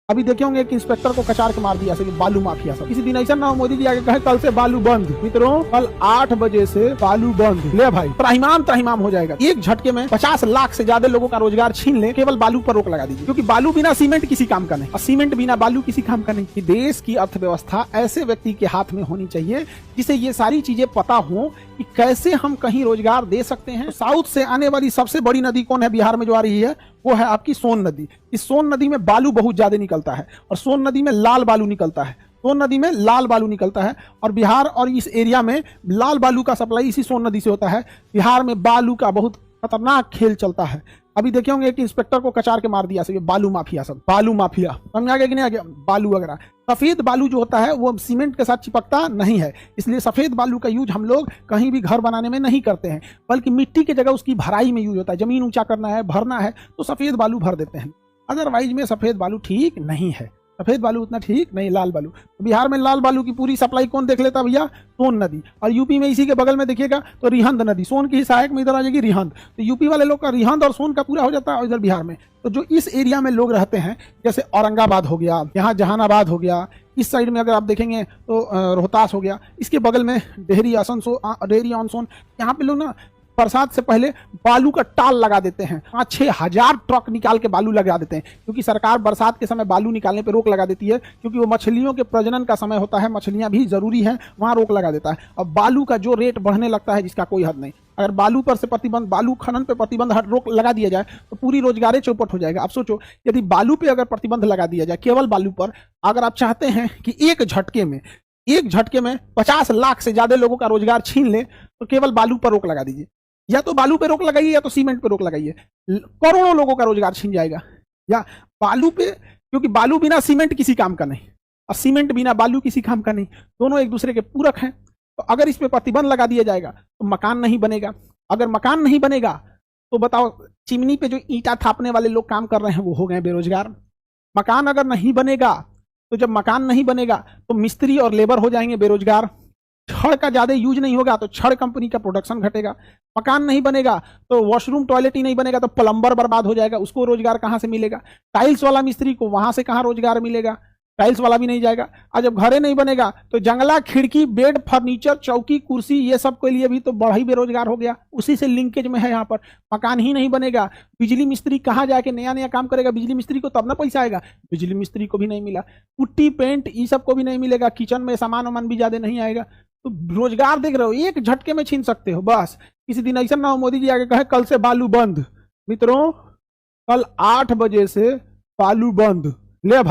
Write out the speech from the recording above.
अभी देखे होंगे कि इंस्पेक्टर को कचार के मार दिया से बालू माफिया सब। किसी दिन ऐसा ना हो मोदी जी आगे कहे कल से बालू बंद। मित्रों कल 8 बजे से बालू बंद। ले भाई त्राहिमाम हो जाएगा। एक झटके में 50 लाख से ज्यादा लोगों का रोजगार छीन ले, केवल बालू पर रोक लगा दीजिए, क्योंकि बालू बिना सीमेंट किसी काम का नहीं और सीमेंट बिना बालू किसी काम का नहीं। देश की अर्थव्यवस्था ऐसे व्यक्ति के हाथ में होनी चाहिए जिसे ये सारी चीजें पता हो कि कैसे हम कहीं रोजगार दे सकते हैं। तो साउथ से आने वाली सबसे बड़ी नदी कौन है बिहार में जो आ रही है? वो है आपकी सोन नदी। इस सोन नदी में बालू बहुत ज्यादा निकलता है और सोन नदी में लाल बालू निकलता है। सोन नदी में लाल बालू निकलता है और बिहार और इस एरिया में लाल बालू का सप्लाई इसी सोन नदी से होता है। बिहार में बालू का बहुत खतरनाक खेल चलता है। अभी देखे होंगे कि इंस्पेक्टर को कचार के मार दिया से बालू माफिया सब। बालू माफिया समझ आ गया कि नहीं आ गया? बालू वगैरह सफेद बालू जो होता है वो सीमेंट के साथ चिपकता नहीं है, इसलिए सफेद बालू का यूज हम लोग कहीं भी घर बनाने में नहीं करते हैं, बल्कि मिट्टी की जगह उसकी भराई में यूज होता है। जमीन ऊंचा करना है, भरना है तो सफेद बालू भर देते हैं। अदरवाइज में सफेद बालू ठीक नहीं है। सफेद बालू उतना ठीक नहीं, लाल बालू। बिहार में लाल बालू की पूरी सप्लाई कौन देख लेता भैया? सोन नदी। और यूपी में इसी के बगल में देखिएगा तो रिहंद नदी, सोन की सहायक में इधर आ जाएगी रिहंद। तो यूपी वाले लोग का रिहंद और सोन का पूरा हो जाता है। और इधर बिहार में तो जो इस एरिया में लोग रहते हैं, जैसे औरंगाबाद हो गया, यहाँ जहानाबाद हो गया, इस साइड में अगर आप देखेंगे तो रोहतास हो गया, इसके बगल में डेहरी ऑन सोन, यहाँ पे लोग ना बरसात से पहले बालू का टाल लगा देते हैं। 5-6 हजार ट्रक निकाल के बालू लगा देते हैं, क्योंकि सरकार बरसात के समय बालू निकालने पे रोक लगा देती है, क्योंकि वो मछलियों के प्रजनन का समय होता है, मछलियां भी जरूरी है, वहां रोक लगा देता है। और बालू का जो रेट बढ़ने लगता है जिसका कोई हद नहीं, अगर बालू पर से प्रतिबंध, बालू खनन पे प्रतिबंध रोक लगा दिया जाए तो पूरी रोजगार चौपट हो जाएगा। आप सोचो यदि बालू पे अगर प्रतिबंध लगा दिया जाए, केवल बालू पर, अगर आप चाहते हैं कि एक झटके में 50 लाख से ज्यादा लोगों का रोजगार छीन ले, तो केवल बालू पर रोक लगा दीजिए। या तो बालू पे रोक लगाइए या तो सीमेंट पे रोक लगाइए, करोड़ों लोगों का रोजगार छीन जाएगा। या बालू पे, क्योंकि बालू बिना सीमेंट किसी काम का नहीं और सीमेंट बिना बालू किसी काम का नहीं, दोनों एक दूसरे के पूरक हैं। तो अगर इस पे प्रतिबंध लगा दिया जाएगा तो मकान नहीं बनेगा। अगर मकान नहीं बनेगा तो बताओ, चिमनी पे जो ईंटा थापने वाले लोग काम कर रहे हैं वो हो गए बेरोजगार। मकान अगर नहीं बनेगा तो जब मकान नहीं बनेगा तो मिस्त्री और लेबर हो जाएंगे बेरोजगार। छड़ का ज्यादा यूज नहीं होगा तो छड़ कंपनी का प्रोडक्शन घटेगा। मकान नहीं बनेगा तो वॉशरूम टॉयलेट ही नहीं बनेगा तो प्लम्बर बर्बाद हो जाएगा, उसको रोजगार कहां से मिलेगा? टाइल्स वाला मिस्त्री को वहां से कहां रोजगार मिलेगा? टाइल्स वाला भी नहीं जाएगा। और जब घरे नहीं बनेगा तो जंगला, खिड़की, बेड, फर्नीचर, चौकी, कुर्सी, ये सब के लिए भी तो बड़ा ही बेरोजगार हो गया। उसी से लिंकेज में है यहाँ पर। मकान ही नहीं बनेगा, बिजली मिस्त्री कहाँ जाके नया काम करेगा? बिजली मिस्त्री को तब ना पैसा आएगा। बिजली मिस्त्री को भी नहीं मिला, पुट्टी पेंट ये सब को भी नहीं मिलेगा, किचन में सामान वामान भी ज्यादा नहीं आएगा। तो रोजगार देख रहे हो, एक झटके में छीन सकते हो बस। किसी दिन ऐसा ना हो मोदी जी आगे कहे कल से बालू बंद। मित्रों कल 8 बजे से बालू बंद। ले भाई।